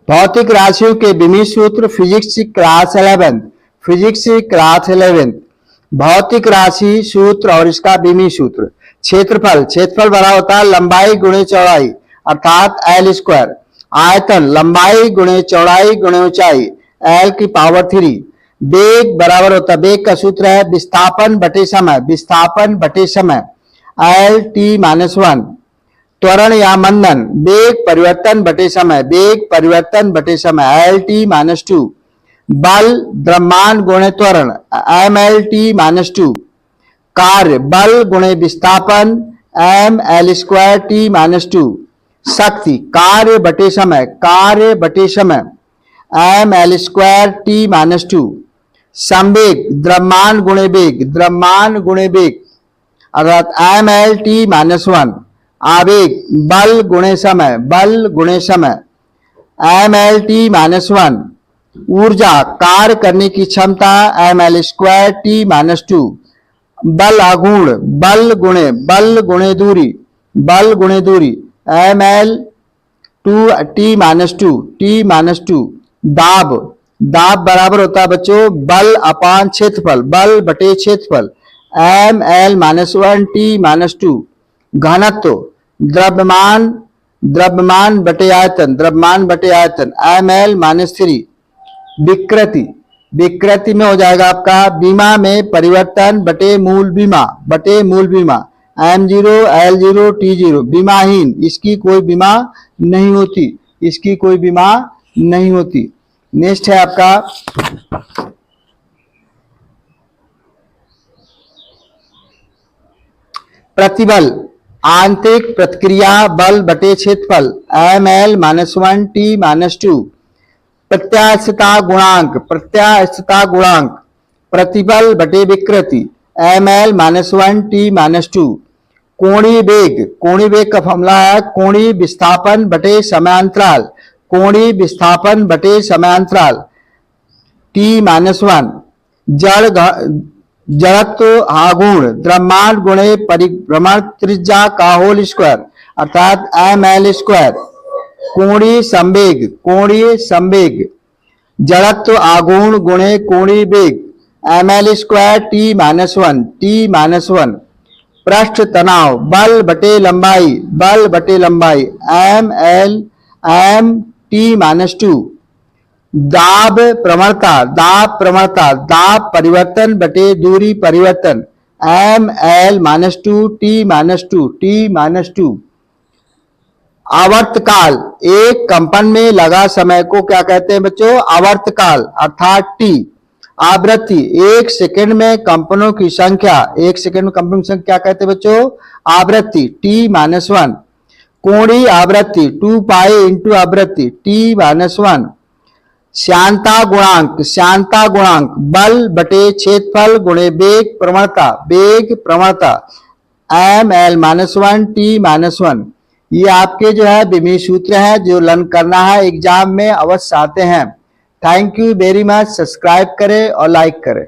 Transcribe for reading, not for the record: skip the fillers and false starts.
भौतिक राशियों के विमीय सूत्र, फिजिक्स क्लास 11, फिजिक्स क्लास 11। भौतिक राशि सूत्र और इसका विमीय सूत्र। क्षेत्रफल, क्षेत्रफल बड़ा होता है लंबाई गुणे चौड़ाई अर्थात एल स्क्वायर। आयतन, लंबाई गुणे चौड़ाई गुणे ऊंचाई एल की पावर 3। वेग बराबर होता है, वेग का सूत्र है विस्थापन बटे समय, विस्थापन बटे समय एल टी माइनस 1। त्वरण या मंदन, वेग परिवर्तन बटे समय, वेग परिवर्तन बटे समय एल टी माइनस 2। बल, द्रव्यमान गुणे त्वरण एम एल टी माइनस 2। कार्य, बल गुणे विस्थापन M L square T minus 2। शक्ति, कार्य बटे समय, कार्य बटे समय M L square T minus 2। संवेग, द्रव्यमान गुणे वेग, द्रव्यमान गुणे वेग अर्थात एम एल टी माइनस 1। आवेग, बल गुणे समय, बल गुणे समय एम एल टी माइनस 1। ऊर्जा, कार्य करने की क्षमता M L square T minus 2। बल आघूर्ण, बल गुणे दूरी, बल गुणे दूरी M L two T minus 2, T minus 2। दाब, दाब बराबर होता है बच्चों बल अपान क्षेत्रफल, बल बटे क्षेत्रफल M L minus 1 T minus 2। घनत्व, द्रव्यमान, द्रव्यमान बटे आयतन, द्रव्यमान बटे आयतन एम एल माइनस 3। विकृति, विकृति में हो जाएगा आपका बीमा में परिवर्तन बटे मूल बीमा, बटे मूल बीमा M0 L0 T0। बीमाहीन, इसकी कोई बीमा नहीं होती, इसकी कोई बीमा नहीं होती। नेक्स्ट है आपका प्रतिबल, आंतरिक प्रतिक्रिया बल बटे क्षेत्रफल M L minus 1 T minus 2। प्रत्यास्थता गुणांक, प्रत्यास्थता गुणांक प्रतिबल बटे विकृति M L minus 1 T minus 2। कोणीय वेग, कोणीय वेग का फॉर्मूला है कोणीय विस्थापन बटे समयांतराल, कोणीय विस्थापन बटे समयांतराल टी माइनस 1। जड़त्व आघूर्ण, द्रव्यमान गुणे परिभ्रमण त्रिज्या का होल स्क्वायर अर्थात एम एल स्क्वायर। कोणीय संवेग, कोणीय संवेग जड़त्व आघूर्ण गुणे कोणीय वेग M L square T minus 1, T minus 1। पृष्ठ तनाव, बल बटे लंबाई, बल बटे लंबाई M L M T minus 2। दाब प्रवणता, दाब प्रवणता दाब परिवर्तन बटे दूरी परिवर्तन M L minus 2 T minus 2, T minus 2। आवर्तकाल, एक कंपन में लगा समय को क्या कहते हैं बच्चों आवर्तकाल अर्थात टी। आवृत्ति, एक सेकंड में कंपनों की संख्या, एक सेकंड में कंपनों की संख्या क्या कहते हैं बच्चों आवृत्ति टी माइनस 1। कोणीय आवृत्ति 2 पाई इंटू आवृत्ति टी माइनस 1। श्यानता गुणांक, श्यानता गुणांक बल बटे क्षेत्रफल गुणे वेग प्रवणता, वेग प्रवणता M L minus 1 T minus 1। ये आपके जो है विमीय सूत्र है जो लर्न करना है एग्जाम में अवश्य आते हैं। Thank you very much. Subscribe करें और लाइक करें।